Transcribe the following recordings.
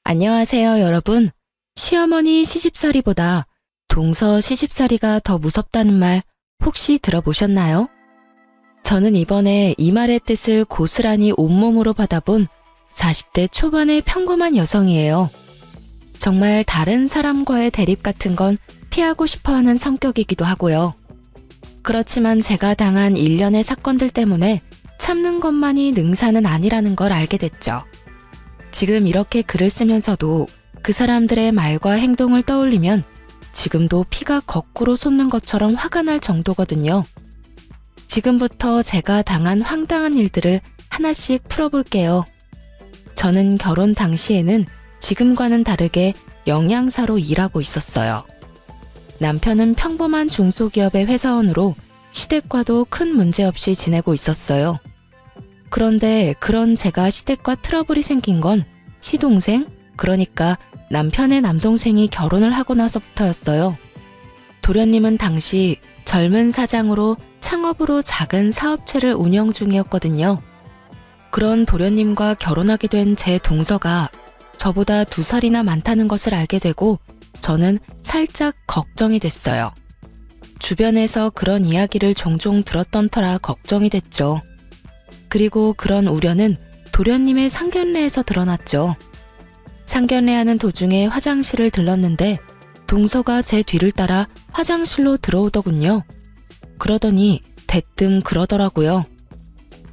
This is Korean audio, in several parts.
안녕하세요, 여러분. 시어머니 시집살이보다 동서 시집살이가 더 무섭다는 말 혹시 들어보셨나요? 저는 이번에 이 말의 뜻을 고스란히 온몸으로 받아본 40대 초반의 평범한 여성이에요. 정말 다른 사람과의 대립 같은 건 피하고 싶어하는 성격이기도 하고요. 그렇지만 제가 당한 일련의 사건들 때문에 참는 것만이 능사는 아니라는 걸 알게 됐죠. 지금 이렇게 글을 쓰면서도 그 사람들의 말과 행동을 떠올리면 지금도 피가 거꾸로 솟는 것처럼 화가 날 정도거든요. 지금부터 제가 당한 황당한 일들을 하나씩 풀어볼게요. 저는 결혼 당시에는 지금과는 다르게 영양사로 일하고 있었어요. 남편은 평범한 중소기업의 회사원으로 시댁과도 큰 문제 없이 지내고 있었어요. 그런데 그런 제가 시댁과 트러블이 생긴 건 시동생, 그러니까 남편의 남동생이 결혼을 하고 나서부터였어요. 도련님은 당시 젊은 사장으로 창업으로 작은 사업체를 운영 중이었거든요. 그런 도련님과 결혼하게 된 제 동서가 저보다 2살이나 많다는 것을 알게 되고 저는 살짝 걱정이 됐어요. 주변에서 그런 이야기를 종종 들었던 터라 걱정이 됐죠. 그리고 그런 우려는 도련님의 상견례에서 드러났죠. 상견례하는 도중에 화장실을 들렀는데 동서가 제 뒤를 따라 화장실로 들어오더군요. 그러더니 대뜸 그러더라고요.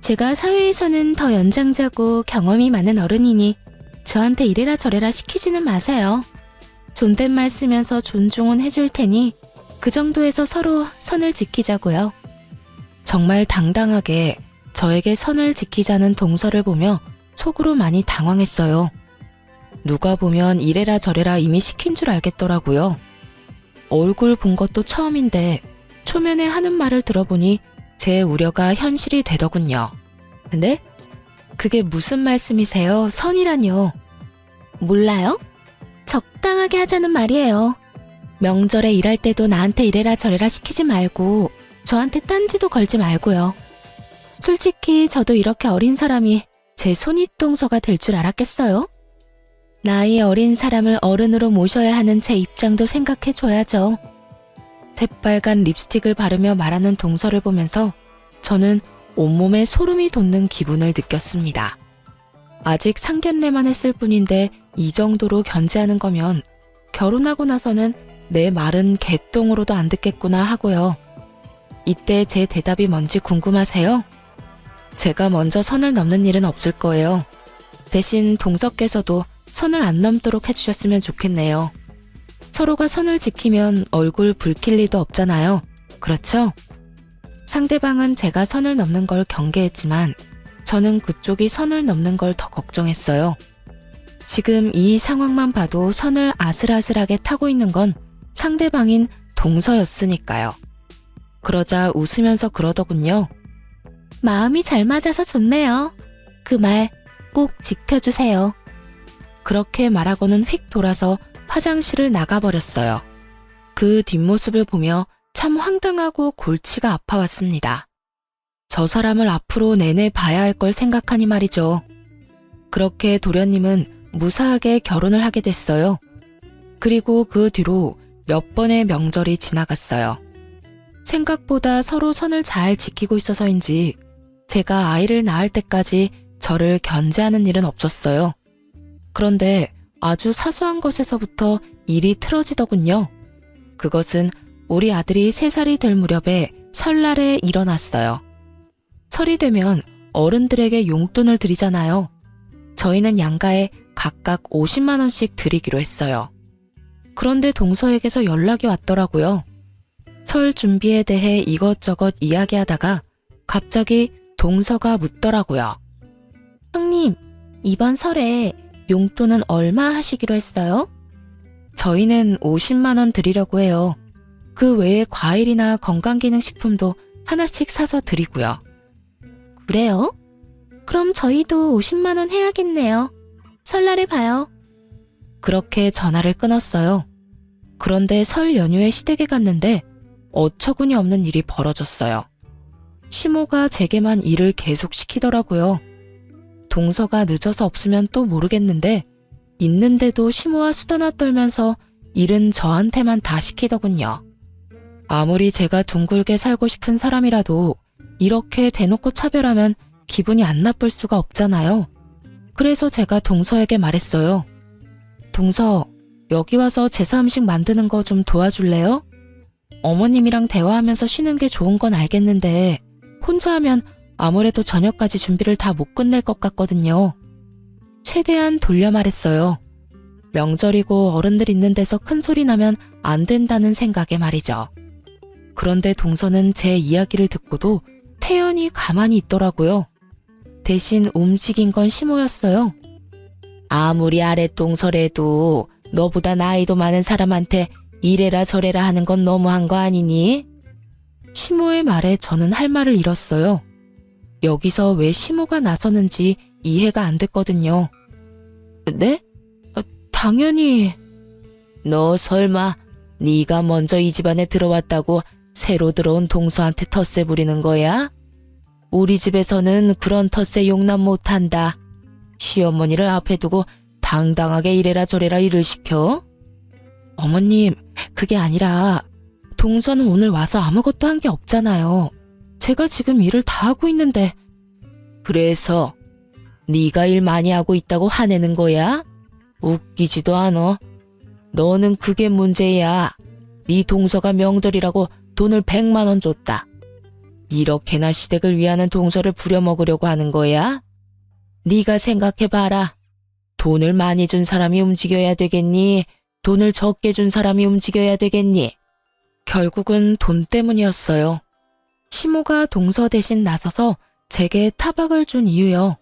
제가 사회에서는 더 연장자고 경험이 많은 어른이니 저한테 이래라 저래라 시키지는 마세요. 존댓말 쓰면서 존중은 해줄 테니 그 정도에서 서로 선을 지키자고요. 정말 당당하게 저에게 선을 지키자는 동서를 보며 속으로 많이 당황했어요. 누가 보면 이래라 저래라 이미 시킨 줄 알겠더라고요. 얼굴 본 것도 처음인데 초면에 하는 말을 들어보니 제 우려가 현실이 되더군요. 근데 그게 무슨 말씀이세요? 선이라뇨. 몰라요? 적당하게 하자는 말이에요. 명절에 일할 때도 나한테 이래라 저래라 시키지 말고 저한테 딴지도 걸지 말고요. 솔직히 저도 이렇게 어린 사람이 제 손윗동서가 될 줄 알았겠어요? 나이 어린 사람을 어른으로 모셔야 하는 제 입장도 생각해줘야죠. 새빨간 립스틱을 바르며 말하는 동서를 보면서 저는 온몸에 소름이 돋는 기분을 느꼈습니다. 아직 상견례만 했을 뿐인데 이 정도로 견제하는 거면 결혼하고 나서는 내 말은 개똥으로도 안 듣겠구나 하고요. 이때 제 대답이 뭔지 궁금하세요? 제가 먼저 선을 넘는 일은 없을 거예요. 대신 동서께서도 선을 안 넘도록 해주셨으면 좋겠네요. 서로가 선을 지키면 얼굴 붉힐 리도 없잖아요. 그렇죠? 상대방은 제가 선을 넘는 걸 경계했지만 저는 그쪽이 선을 넘는 걸 더 걱정했어요. 지금 이 상황만 봐도 선을 아슬아슬하게 타고 있는 건 상대방인 동서였으니까요. 그러자 웃으면서 그러더군요. 마음이 잘 맞아서 좋네요. 그 말 꼭 지켜주세요. 그렇게 말하고는 휙 돌아서 화장실을 나가버렸어요. 그 뒷모습을 보며 참 황당하고 골치가 아파왔습니다. 저 사람을 앞으로 내내 봐야 할 걸 생각하니 말이죠. 그렇게 도련님은 무사하게 결혼을 하게 됐어요. 그리고 그 뒤로 몇 번의 명절이 지나갔어요. 생각보다 서로 선을 잘 지키고 있어서인지 제가 아이를 낳을 때까지 저를 견제하는 일은 없었어요. 그런데 아주 사소한 것에서부터 일이 틀어지더군요. 그것은 우리 아들이 3살이 될 무렵에 설날에 일어났어요. 설이 되면 어른들에게 용돈을 드리잖아요. 저희는 양가에 각각 50만 원씩 드리기로 했어요. 그런데 동서에게서 연락이 왔더라고요. 설 준비에 대해 이것저것 이야기하다가 갑자기 동서가 묻더라고요. 형님, 이번 설에 용돈은 얼마 하시기로 했어요? 저희는 50만 원 드리려고 해요. 그 외에 과일이나 건강기능식품도 하나씩 사서 드리고요. 그래요? 그럼 저희도 50만 원 해야겠네요. 설날에 봐요. 그렇게 전화를 끊었어요. 그런데 설 연휴에 시댁에 갔는데 어처구니 없는 일이 벌어졌어요. 시모가 제게만 일을 계속 시키더라고요. 동서가 늦어서 없으면 또 모르겠는데 있는데도 시모와 수다나 떨면서 일은 저한테만 다 시키더군요. 아무리 제가 둥글게 살고 싶은 사람이라도 이렇게 대놓고 차별하면 기분이 안 나쁠 수가 없잖아요. 그래서 제가 동서에게 말했어요. 동서, 여기 와서 제사 음식 만드는 거 좀 도와줄래요? 어머님이랑 대화하면서 쉬는 게 좋은 건 알겠는데 혼자 하면 아무래도 저녁까지 준비를 다 못 끝낼 것 같거든요. 최대한 돌려 말했어요. 명절이고 어른들 있는 데서 큰 소리 나면 안 된다는 생각에 말이죠. 그런데 동서는 제 이야기를 듣고도 태연히 가만히 있더라고요. 대신 움직인 건 시모였어요. 아무리 아랫동서래도 너보다 나이도 많은 사람한테 이래라 저래라 하는 건 너무한 거 아니니? 시모의 말에 저는 할 말을 잃었어요. 여기서 왜 시모가 나서는지 이해가 안 됐거든요. 네? 당연히. 너 설마 네가 먼저 이 집안에 들어왔다고 새로 들어온 동서한테 텃세 부리는 거야? 우리 집에서는 그런 텃세 용납 못한다. 시어머니를 앞에 두고 당당하게 이래라 저래라 일을 시켜? 어머님, 그게 아니라 동서는 오늘 와서 아무것도 한 게 없잖아요. 제가 지금 일을 다 하고 있는데. 그래서 네가 일 많이 하고 있다고 화내는 거야? 웃기지도 않아. 너는 그게 문제야. 네 동서가 명절이라고 돈을 100만 원 줬다. 이렇게나 시댁을 위하는 동서를 부려먹으려고 하는 거야? 네가 생각해봐라. 돈을 많이 준 사람이 움직여야 되겠니? 돈을 적게 준 사람이 움직여야 되겠니? 결국은 돈 때문이었어요. 시모가 동서 대신 나서서 제게 타박을 준 이유요.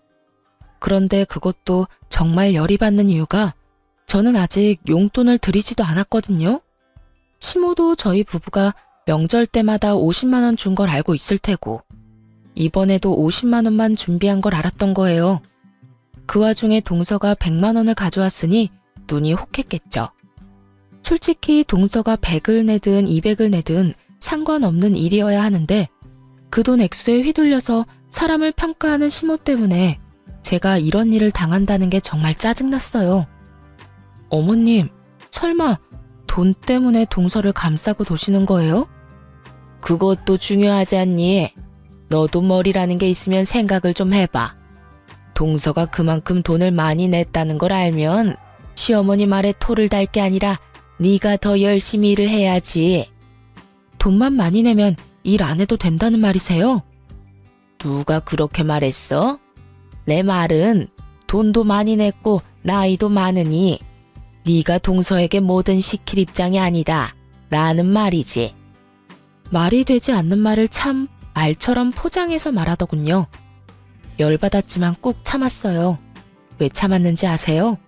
그런데 그것도 정말 열이 받는 이유가 저는 아직 용돈을 드리지도 않았거든요. 시모도 저희 부부가 명절 때마다 50만 원 준 걸 알고 있을 테고 이번에도 50만 원만 준비한 걸 알았던 거예요. 그 와중에 동서가 100만 원을 가져왔으니 눈이 혹했겠죠. 솔직히 동서가 100을 내든 200을 내든 상관없는 일이어야 하는데 그 돈 액수에 휘둘려서 사람을 평가하는 시모 때문에 제가 이런 일을 당한다는 게 정말 짜증났어요. 어머님, 설마 돈 때문에 동서를 감싸고 도시는 거예요? 그것도 중요하지 않니? 너도 머리라는 게 있으면 생각을 좀 해봐. 동서가 그만큼 돈을 많이 냈다는 걸 알면 시어머니 말에 토를 달 게 아니라 네가 더 열심히 일을 해야지. 돈만 많이 내면 일 안 해도 된다는 말이세요? 누가 그렇게 말했어? 내 말은 돈도 많이 냈고 나이도 많으니 네가 동서에게 뭐든 시킬 입장이 아니다 라는 말이지. 말이 되지 않는 말을 참 말처럼 포장해서 말하더군요. 열받았지만 꾹 참았어요. 왜 참았는지 아세요?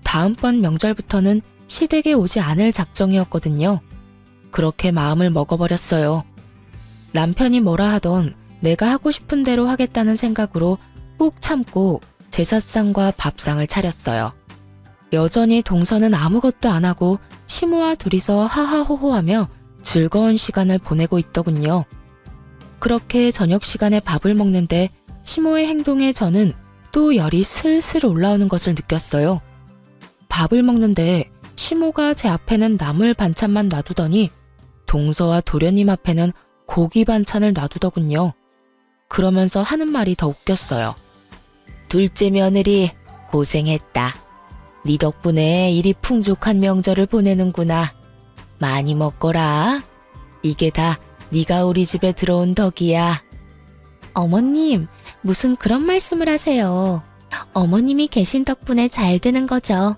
다음번 명절부터는 시댁에 오지 않을 작정이었거든요. 그렇게 마음을 먹어버렸어요. 남편이 뭐라 하던 내가 하고 싶은 대로 하겠다는 생각으로 꾹 참고 제사상과 밥상을 차렸어요. 여전히 동서는 아무것도 안 하고 시모와 둘이서 하하호호하며 즐거운 시간을 보내고 있더군요. 그렇게 저녁 시간에 밥을 먹는데 시모의 행동에 저는 또 열이 슬슬 올라오는 것을 느꼈어요. 밥을 먹는데 시모가 제 앞에는 나물 반찬만 놔두더니 동서와 도련님 앞에는 고기 반찬을 놔두더군요. 그러면서 하는 말이 더 웃겼어요. 둘째 며느리 고생했다. 네 덕분에 이리 풍족한 명절을 보내는구나. 많이 먹거라. 이게 다 네가 우리 집에 들어온 덕이야. 어머님, 무슨 그런 말씀을 하세요. 어머님이 계신 덕분에 잘 되는 거죠.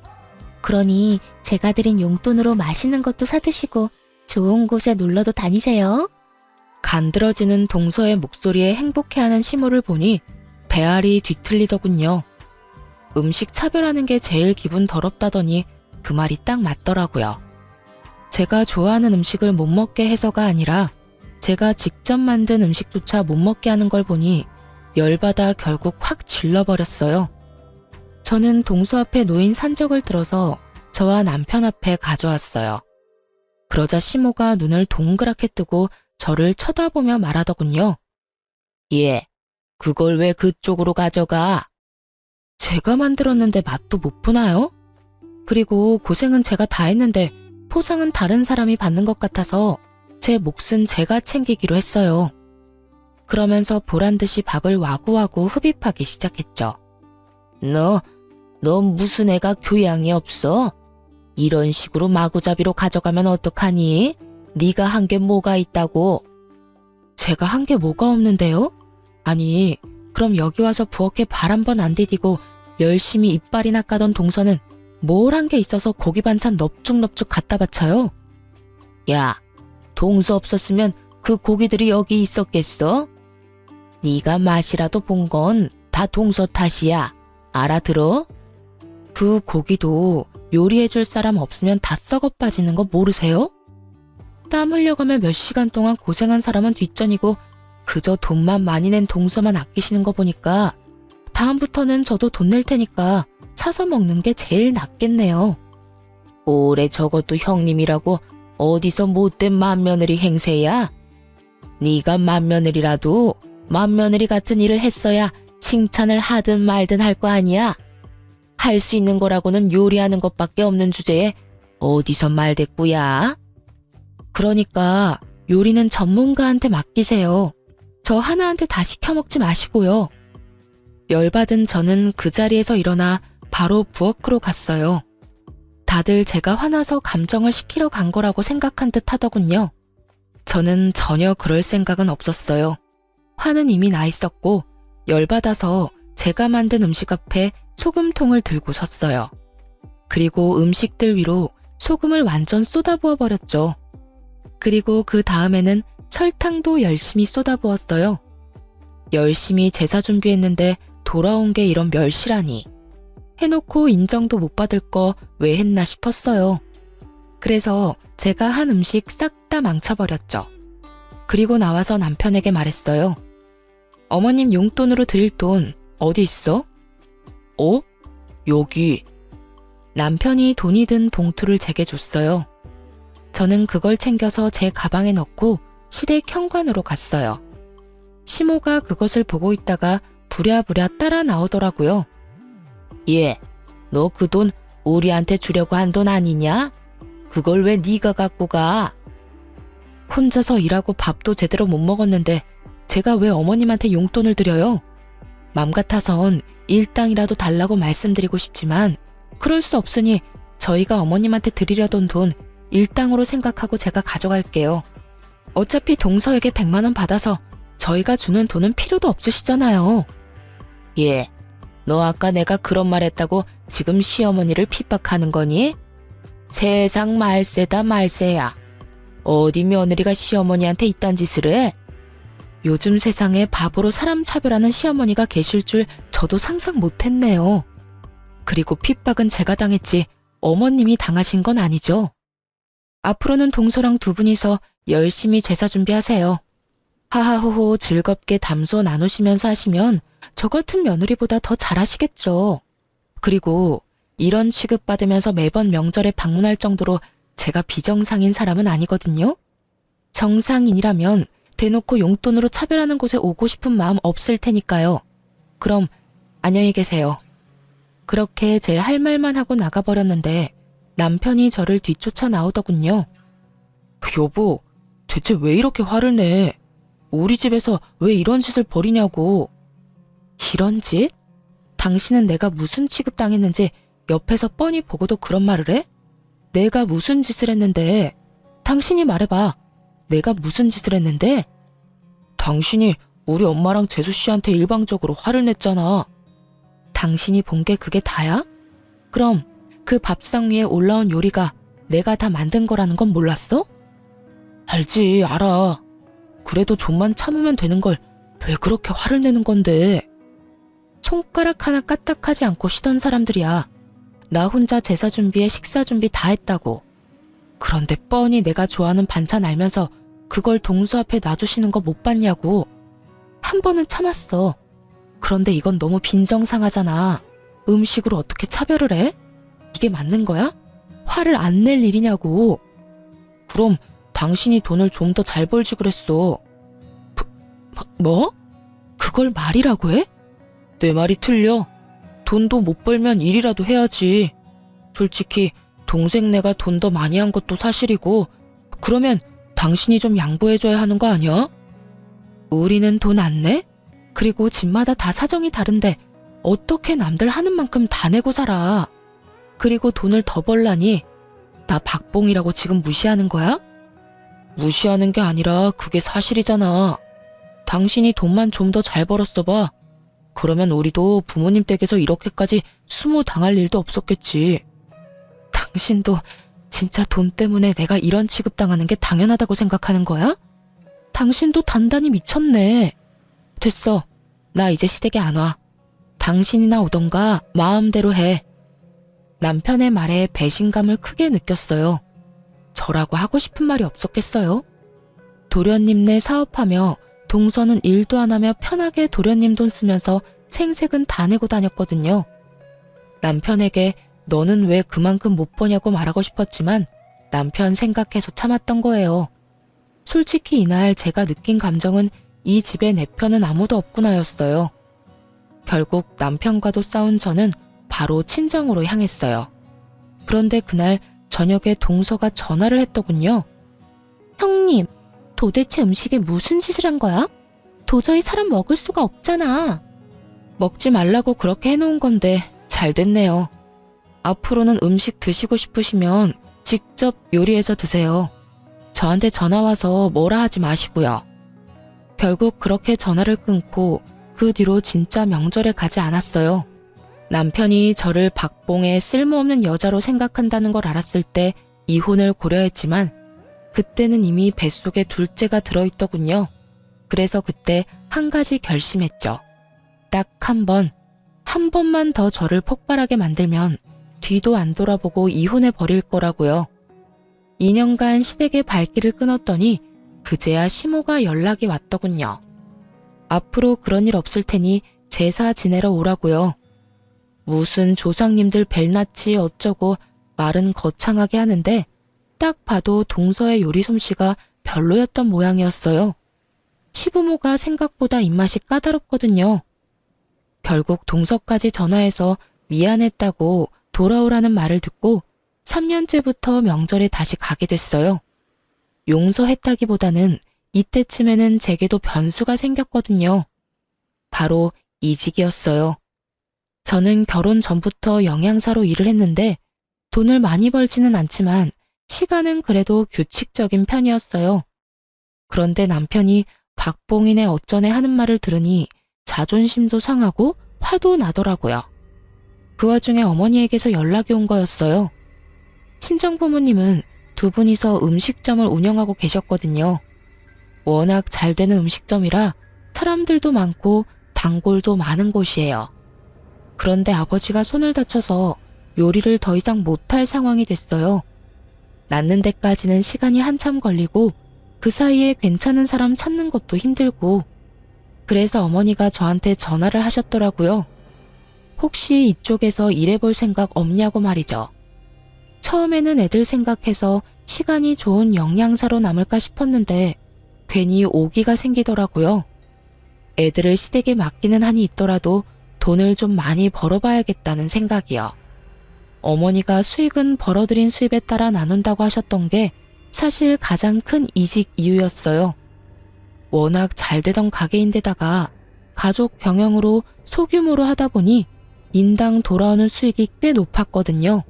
그러니 제가 드린 용돈으로 맛있는 것도 사드시고 좋은 곳에 놀러도 다니세요. 간드러지는 동서의 목소리에 행복해하는 시모를 보니 배알이 뒤틀리더군요. 음식 차별하는 게 제일 기분 더럽다더니 그 말이 딱 맞더라고요. 제가 좋아하는 음식을 못 먹게 해서가 아니라 제가 직접 만든 음식조차 못 먹게 하는 걸 보니 열받아 결국 확 질러버렸어요. 저는 동서 앞에 놓인 산적을 들어서 저와 남편 앞에 가져왔어요. 그러자 시모가 눈을 동그랗게 뜨고 저를 쳐다보며 말하더군요. 예, 그걸 왜 그쪽으로 가져가? 제가 만들었는데 맛도 못 보나요? 그리고 고생은 제가 다 했는데 포상은 다른 사람이 받는 것 같아서 제 몫은 제가 챙기기로 했어요. 그러면서 보란듯이 밥을 와구와구 흡입하기 시작했죠. 너 무슨 애가 교양이 없어? 이런 식으로 마구잡이로 가져가면 어떡하니? 네가 한 게 뭐가 있다고? 제가 한 게 뭐가 없는데요? 아니, 그럼 여기 와서 부엌에 발 한 번 안 디디고 열심히 이빨이나 까던 동서는 뭘 한 게 있어서 고기 반찬 넙죽넙죽 갖다 바쳐요? 야, 동서 없었으면 그 고기들이 여기 있었겠어? 네가 맛이라도 본 건 다 동서 탓이야. 알아들어? 그 고기도 요리해줄 사람 없으면 다 썩어 빠지는 거 모르세요? 땀 흘려가며 몇 시간 동안 고생한 사람은 뒷전이고 그저 돈만 많이 낸 동서만 아끼시는 거 보니까 다음부터는 저도 돈 낼 테니까 사서 먹는 게 제일 낫겠네요. 오래 적어도 형님이라고 어디서 못된 맏며느리 행세야? 네가 맏며느리라도 맏며느리 같은 일을 했어야 칭찬을 하든 말든 할 거 아니야? 할 수 있는 거라고는 요리하는 것밖에 없는 주제에 어디서 말대꾸야? 그러니까 요리는 전문가한테 맡기세요. 저 하나한테 다 시켜먹지 마시고요. 열받은 저는 그 자리에서 일어나 바로 부엌으로 갔어요. 다들 제가 화나서 감정을 식히러 간 거라고 생각한 듯 하더군요. 저는 전혀 그럴 생각은 없었어요. 화는 이미 나 있었고 열받아서 제가 만든 음식 앞에 소금통을 들고 섰어요. 그리고 음식들 위로 소금을 완전 쏟아부어 버렸죠. 그리고 그 다음에는 설탕도 열심히 쏟아부었어요. 열심히 제사 준비했는데 돌아온 게 이런 멸시라니. 해놓고 인정도 못 받을 거 왜 했나 싶었어요. 그래서 제가 한 음식 싹 다 망쳐버렸죠. 그리고 나와서 남편에게 말했어요. 어머님 용돈으로 드릴 돈 어디 있어? 여기. 남편이 돈이 든 봉투를 제게 줬어요. 저는 그걸 챙겨서 제 가방에 넣고 시댁 현관으로 갔어요. 시모가 그것을 보고 있다가 부랴부랴 따라 나오더라고요. 너 그 돈 우리한테 주려고 한 돈 아니냐? 그걸 왜 네가 갖고 가? 혼자서 일하고 밥도 제대로 못 먹었는데 제가 왜 어머님한테 용돈을 드려요? 맘 같아선 일당이라도 달라고 말씀드리고 싶지만 그럴 수 없으니 저희가 어머님한테 드리려던 돈 일당으로 생각하고 제가 가져갈게요. 어차피 동서에게 100만 원 받아서 저희가 주는 돈은 필요도 없으시잖아요. 너 아까 내가 그런 말 했다고 지금 시어머니를 핍박하는 거니? 세상 말세다 말세야. 어디 며느리가 시어머니한테 이딴 짓을 해? 요즘 세상에 바보로 사람 차별하는 시어머니가 계실 줄 저도 상상 못했네요. 그리고 핍박은 제가 당했지 어머님이 당하신 건 아니죠. 앞으로는 동서랑 두 분이서 열심히 제사 준비하세요. 하하호호 즐겁게 담소 나누시면서 하시면 저 같은 며느리보다 더 잘하시겠죠. 그리고 이런 취급받으면서 매번 명절에 방문할 정도로 제가 비정상인 사람은 아니거든요. 정상인이라면 대놓고 용돈으로 차별하는 곳에 오고 싶은 마음 없을 테니까요. 그럼 안녕히 계세요. 그렇게 제 할 말만 하고 나가버렸는데 남편이 저를 뒤쫓아 나오더군요. 여보, 대체 왜 이렇게 화를 내? 우리 집에서 왜 이런 짓을 벌이냐고. 이런 짓? 당신은 내가 무슨 취급당했는지 옆에서 뻔히 보고도 그런 말을 해? 내가 무슨 짓을 했는데? 당신이 말해봐. 내가 무슨 짓을 했는데? 당신이 우리 엄마랑 재수 씨한테 일방적으로 화를 냈잖아. 당신이 본 게 그게 다야? 그럼 그 밥상 위에 올라온 요리가 내가 다 만든 거라는 건 몰랐어? 알지, 알아. 그래도 좀만 참으면 되는 걸 왜 그렇게 화를 내는 건데? 손가락 하나 까딱하지 않고 쉬던 사람들이야. 나 혼자 제사 준비에 식사 준비 다 했다고. 그런데 뻔히 내가 좋아하는 반찬 알면서 그걸 동서 앞에 놔주시는 거 못 봤냐고. 한 번은 참았어. 그런데 이건 너무 빈정상하잖아. 음식으로 어떻게 차별을 해? 이게 맞는 거야? 화를 안 낼 일이냐고. 그럼 당신이 돈을 좀 더 잘 벌지 그랬어. 뭐? 그걸 말이라고 해? 내 말이 틀려. 돈도 못 벌면 일이라도 해야지. 솔직히 동생네가 돈 더 많이 한 것도 사실이고 그러면 당신이 좀 양보해줘야 하는 거 아니야? 우리는 돈 안 내? 그리고 집마다 다 사정이 다른데 어떻게 남들 하는 만큼 다 내고 살아? 그리고 돈을 더 벌라니 나 박봉이라고 지금 무시하는 거야? 무시하는 게 아니라 그게 사실이잖아. 당신이 돈만 좀 더 잘 벌었어 봐. 그러면 우리도 부모님 댁에서 이렇게까지 수모 당할 일도 없었겠지. 당신도 진짜 돈 때문에 내가 이런 취급당하는 게 당연하다고 생각하는 거야? 당신도 단단히 미쳤네. 됐어. 나 이제 시댁에 안 와. 당신이나 오던가 마음대로 해. 남편의 말에 배신감을 크게 느꼈어요. 저라고 하고 싶은 말이 없었겠어요? 도련님네 사업하며 동서는 일도 안 하며 편하게 도련님 돈 쓰면서 생색은 다 내고 다녔거든요. 남편에게 너는 왜 그만큼 못 버냐고 말하고 싶었지만 남편 생각해서 참았던 거예요. 솔직히 이날 제가 느낀 감정은 이 집에 내 편은 아무도 없구나였어요. 결국 남편과도 싸운 저는 바로 친정으로 향했어요. 그런데 그날 저녁에 동서가 전화를 했더군요. 형님, 도대체 음식에 무슨 짓을 한 거야? 도저히 사람 먹을 수가 없잖아. 먹지 말라고 그렇게 해놓은 건데 잘 됐네요. 앞으로는 음식 드시고 싶으시면 직접 요리해서 드세요. 저한테 전화 와서 뭐라 하지 마시고요. 결국 그렇게 전화를 끊고 그 뒤로 진짜 명절에 가지 않았어요. 남편이 저를 박봉의 쓸모없는 여자로 생각한다는 걸 알았을 때 이혼을 고려했지만 그때는 이미 뱃속에 둘째가 들어있더군요. 그래서 그때 한 가지 결심했죠. 딱 한 번만 더 저를 폭발하게 만들면 뒤도 안 돌아보고 이혼해 버릴 거라고요. 2년간 시댁의 발길을 끊었더니 그제야 시모가 연락이 왔더군요. 앞으로 그런 일 없을 테니 제사 지내러 오라고요. 무슨 조상님들 벨낯이 어쩌고 말은 거창하게 하는데 딱 봐도 동서의 요리 솜씨가 별로였던 모양이었어요. 시부모가 생각보다 입맛이 까다롭거든요. 결국 동서까지 전화해서 미안했다고 돌아오라는 말을 듣고 3년째부터 명절에 다시 가게 됐어요. 용서했다기보다는 이때쯤에는 제게도 변수가 생겼거든요. 바로 이직이었어요. 저는 결혼 전부터 영양사로 일을 했는데 돈을 많이 벌지는 않지만 시간은 그래도 규칙적인 편이었어요. 그런데 남편이 박봉인의 어쩌네 하는 말을 들으니 자존심도 상하고 화도 나더라고요. 그 와중에 어머니에게서 연락이 온 거였어요. 친정 부모님은 두 분이서 음식점을 운영하고 계셨거든요. 워낙 잘 되는 음식점이라 사람들도 많고 단골도 많은 곳이에요. 그런데 아버지가 손을 다쳐서 요리를 더 이상 못할 상황이 됐어요. 낫는 데까지는 시간이 한참 걸리고 그 사이에 괜찮은 사람 찾는 것도 힘들고 그래서 어머니가 저한테 전화를 하셨더라고요. 혹시 이쪽에서 일해볼 생각 없냐고 말이죠. 처음에는 애들 생각해서 시간이 좋은 영양사로 남을까 싶었는데 괜히 오기가 생기더라고요. 애들을 시댁에 맡기는 한이 있더라도 돈을 좀 많이 벌어봐야겠다는 생각이요. 어머니가 수익은 벌어들인 수입에 따라 나눈다고 하셨던 게 사실 가장 큰 이직 이유였어요. 워낙 잘 되던 가게인데다가 가족 병영으로 소규모로 하다 보니 인당 돌아오는 수익이 꽤 높았거든요.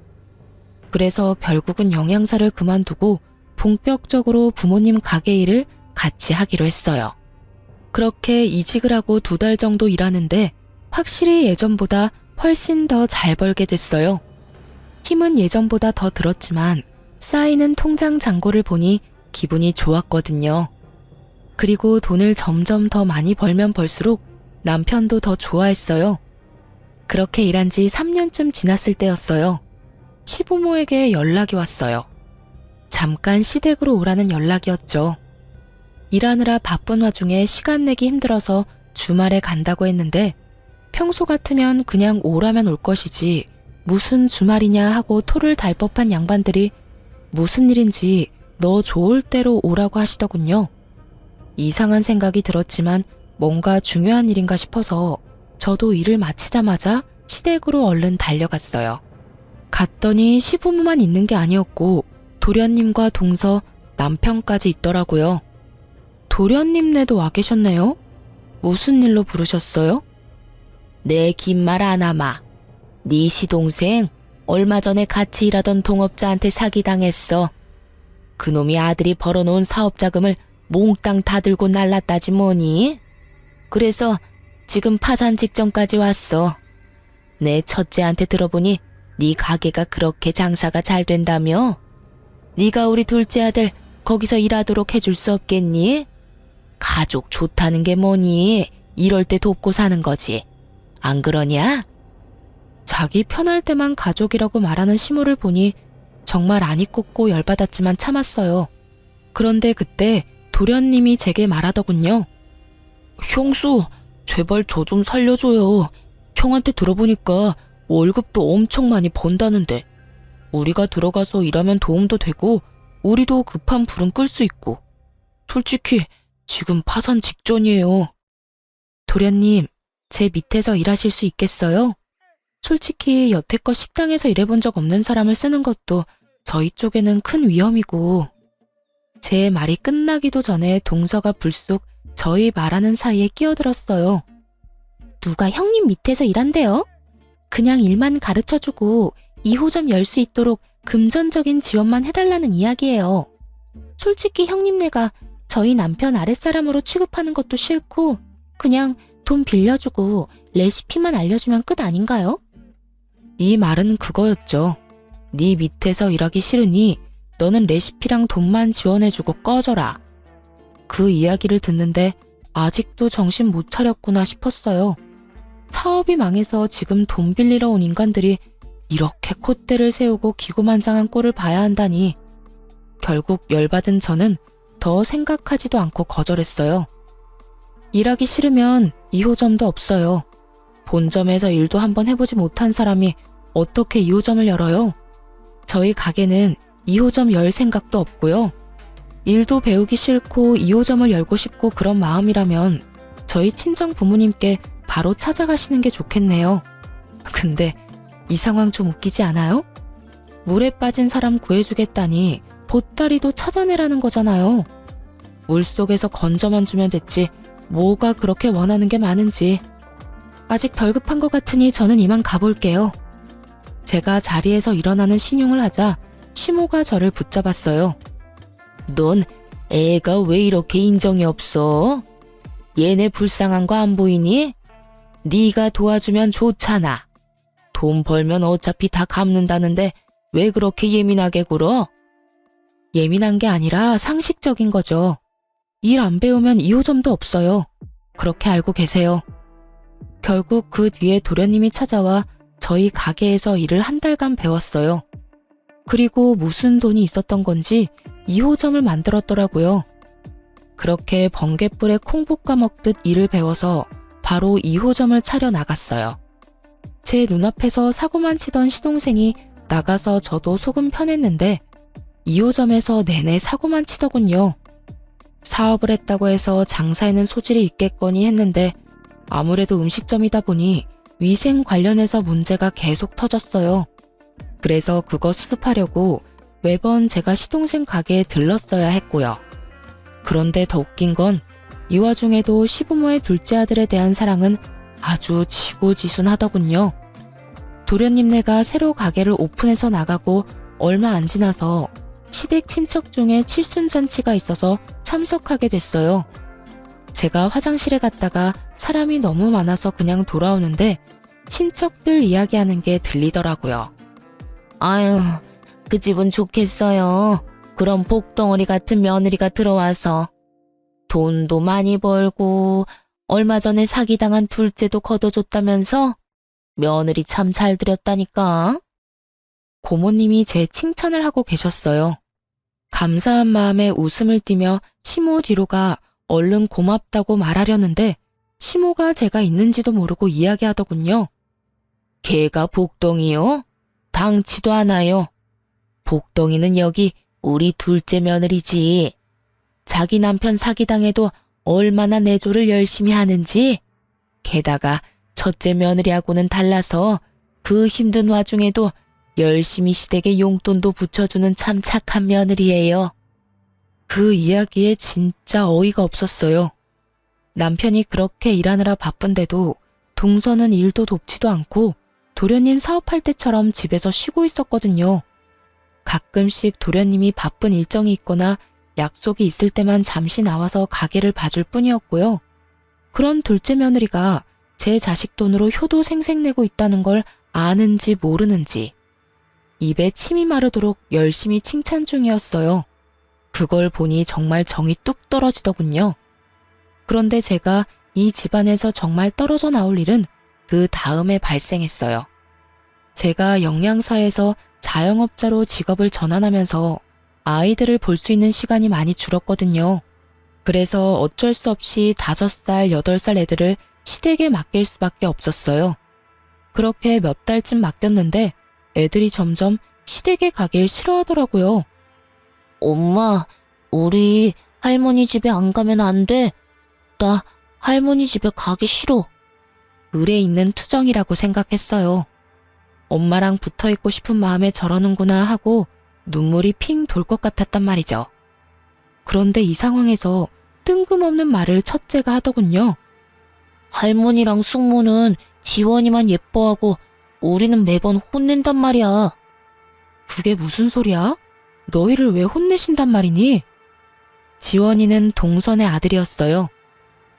그래서 결국은 영양사를 그만두고 본격적으로 부모님 가게 일을 같이 하기로 했어요. 그렇게 이직을 하고 2달 정도 일하는데 확실히 예전보다 훨씬 더 잘 벌게 됐어요. 힘은 예전보다 더 들었지만 쌓이는 통장 잔고를 보니 기분이 좋았거든요. 그리고 돈을 점점 더 많이 벌면 벌수록 남편도 더 좋아했어요. 그렇게 일한 지 3년쯤 지났을 때였어요. 시부모에게 연락이 왔어요. 잠깐 시댁으로 오라는 연락이었죠. 일하느라 바쁜 와중에 시간 내기 힘들어서 주말에 간다고 했는데 평소 같으면 그냥 오라면 올 것이지 무슨 주말이냐 하고 토를 달 법한 양반들이 무슨 일인지 너 좋을 대로 오라고 하시더군요. 이상한 생각이 들었지만 뭔가 중요한 일인가 싶어서 저도 일을 마치자마자 시댁으로 얼른 달려갔어요. 갔더니 시부모만 있는 게 아니었고 도련님과 동서, 남편까지 있더라고요. 도련님네도 와 계셨네요? 무슨 일로 부르셨어요? 내 긴 말 안 하마. 네 시동생 얼마 전에 같이 일하던 동업자한테 사기당했어. 그놈이 아들이 벌어놓은 사업 자금을 몽땅 다 들고 날랐다지 뭐니? 그래서 지금 파산 직전까지 왔어. 내 첫째한테 들어보니 네 가게가 그렇게 장사가 잘 된다며? 네가 우리 둘째 아들 거기서 일하도록 해줄 수 없겠니? 가족 좋다는 게 뭐니? 이럴 때 돕고 사는 거지. 안 그러냐? 자기 편할 때만 가족이라고 말하는 시모를 보니 정말 안이 꽂고 열받았지만 참았어요. 그런데 그때 도련님이 제게 말하더군요. 형수, 제발 저 좀 살려줘요. 형한테 들어보니까 월급도 엄청 많이 번다는데 우리가 들어가서 일하면 도움도 되고 우리도 급한 불은 끌 수 있고 솔직히 지금 파산 직전이에요. 도련님, 제 밑에서 일하실 수 있겠어요? 솔직히 여태껏 식당에서 일해본 적 없는 사람을 쓰는 것도 저희 쪽에는 큰 위험이고. 제 말이 끝나기도 전에 동서가 불쑥 저희 말하는 사이에 끼어들었어요. 누가 형님 밑에서 일한대요? 그냥 일만 가르쳐주고 2호점 열 수 있도록 금전적인 지원만 해달라는 이야기예요. 솔직히 형님네가 저희 남편 아랫사람으로 취급하는 것도 싫고 그냥 돈 빌려주고 레시피만 알려주면 끝 아닌가요? 이 말은 그거였죠. 네 밑에서 일하기 싫으니 너는 레시피랑 돈만 지원해주고 꺼져라. 그 이야기를 듣는데 아직도 정신 못 차렸구나 싶었어요. 사업이 망해서 지금 돈 빌리러 온 인간들이 이렇게 콧대를 세우고 기고만장한 꼴을 봐야 한다니. 결국 열받은 저는 더 생각하지도 않고 거절했어요. 일하기 싫으면 2호점도 없어요. 본점에서 일도 한번 해보지 못한 사람이 어떻게 2호점을 열어요? 저희 가게는 2호점 열 생각도 없고요. 일도 배우기 싫고 2호점을 열고 싶고 그런 마음이라면 저희 친정 부모님께 바로 찾아가시는 게 좋겠네요. 근데 이 상황 좀 웃기지 않아요? 물에 빠진 사람 구해주겠다니 보따리도 찾아내라는 거잖아요. 물속에서 건져만 주면 됐지 뭐가 그렇게 원하는 게 많은지. 아직 덜 급한 것 같으니 저는 이만 가볼게요. 제가 자리에서 일어나는 신용을 하자 시모가 저를 붙잡았어요. 넌 애가 왜 이렇게 인정이 없어? 얘네 불쌍한 거 안 보이니? 네가 도와주면 좋잖아. 돈 벌면 어차피 다 갚는다는데 왜 그렇게 예민하게 굴어? 예민한 게 아니라 상식적인 거죠. 일 안 배우면 2호점도 없어요. 그렇게 알고 계세요. 결국 그 뒤에 도련님이 찾아와 저희 가게에서 일을 한 달간 배웠어요. 그리고 무슨 돈이 있었던 건지 2호점을 만들었더라고요. 그렇게 번갯불에 콩 볶아 먹듯 일을 배워서 바로 2호점을 차려 나갔어요. 제 눈앞에서 사고만 치던 시동생이 나가서 저도 속은 편했는데 2호점에서 내내 사고만 치더군요. 사업을 했다고 해서 장사에는 소질이 있겠거니 했는데 아무래도 음식점이다 보니 위생 관련해서 문제가 계속 터졌어요. 그래서 그거 수습하려고 매번 제가 시동생 가게에 들렀어야 했고요. 그런데 더 웃긴 건 이 와중에도 시부모의 둘째 아들에 대한 사랑은 아주 지고지순하더군요. 도련님네가 새로 가게를 오픈해서 나가고 얼마 안 지나서 시댁 친척 중에 칠순잔치가 있어서 참석하게 됐어요. 제가 화장실에 갔다가 사람이 너무 많아서 그냥 돌아오는데 친척들 이야기하는 게 들리더라고요. 아유, 그 집은 좋겠어요. 그런 복덩어리 같은 며느리가 들어와서 돈도 많이 벌고 얼마 전에 사기당한 둘째도 걷어줬다면서 며느리 참 잘 들였다니까. 고모님이 제 칭찬을 하고 계셨어요. 감사한 마음에 웃음을 띠며 시모 뒤로가 얼른 고맙다고 말하려는데 시모가 제가 있는지도 모르고 이야기하더군요. 걔가 복덩이요? 당치도 않아요. 복덩이는 여기 우리 둘째 며느리지. 자기 남편 사기당해도 얼마나 내조를 열심히 하는지. 게다가 첫째 며느리하고는 달라서 그 힘든 와중에도 열심히 시댁에 용돈도 붙여주는 참 착한 며느리예요. 그 이야기에 진짜 어이가 없었어요. 남편이 그렇게 일하느라 바쁜데도 동서는 일도 돕지도 않고 도련님 사업할 때처럼 집에서 쉬고 있었거든요. 가끔씩 도련님이 바쁜 일정이 있거나 약속이 있을 때만 잠시 나와서 가게를 봐줄 뿐이었고요. 그런 둘째 며느리가 제 자식 돈으로 효도 생색내고 있다는 걸 아는지 모르는지 입에 침이 마르도록 열심히 칭찬 중이었어요. 그걸 보니 정말 정이 뚝 떨어지더군요. 그런데 제가 이 집안에서 정말 떨어져 나올 일은 그 다음에 발생했어요. 제가 영양사에서 자영업자로 직업을 전환하면서 아이들을 볼 수 있는 시간이 많이 줄었거든요. 그래서 어쩔 수 없이 5살, 8살 애들을 시댁에 맡길 수밖에 없었어요. 그렇게 몇 달쯤 맡겼는데 애들이 점점 시댁에 가길 싫어하더라고요. 엄마, 우리 할머니 집에 안 가면 안 돼. 나 할머니 집에 가기 싫어. 을에 있는 투정이라고 생각했어요. 엄마랑 붙어있고 싶은 마음에 저러는구나 하고 눈물이 핑 돌 것 같았단 말이죠. 그런데 이 상황에서 뜬금없는 말을 첫째가 하더군요. 할머니랑 숙모는 지원이만 예뻐하고 우리는 매번 혼낸단 말이야. 그게 무슨 소리야? 너희를 왜 혼내신단 말이니? 지원이는 동선의 아들이었어요.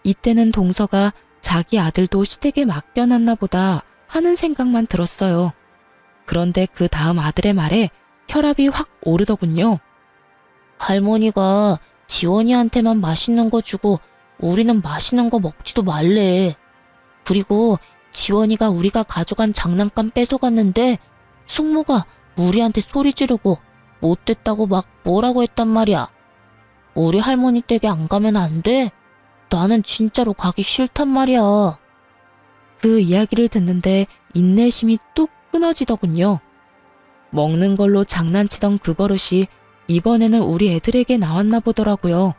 이때는 동서가 자기 아들도 시댁에 맡겨놨나 보다 하는 생각만 들었어요. 그런데 그 다음 아들의 말에 혈압이 확 오르더군요. 할머니가 지원이한테만 맛있는 거 주고 우리는 맛있는 거 먹지도 말래. 그리고 지원이가 우리가 가져간 장난감 뺏어갔는데 숙모가 우리한테 소리 지르고 못됐다고 막 뭐라고 했단 말이야. 우리 할머니 댁에 안 가면 안 돼? 나는 진짜로 가기 싫단 말이야. 그 이야기를 듣는데 인내심이 뚝 끊어지더군요. 먹는 걸로 장난치던 그 버릇이 이번에는 우리 애들에게 나왔나 보더라고요.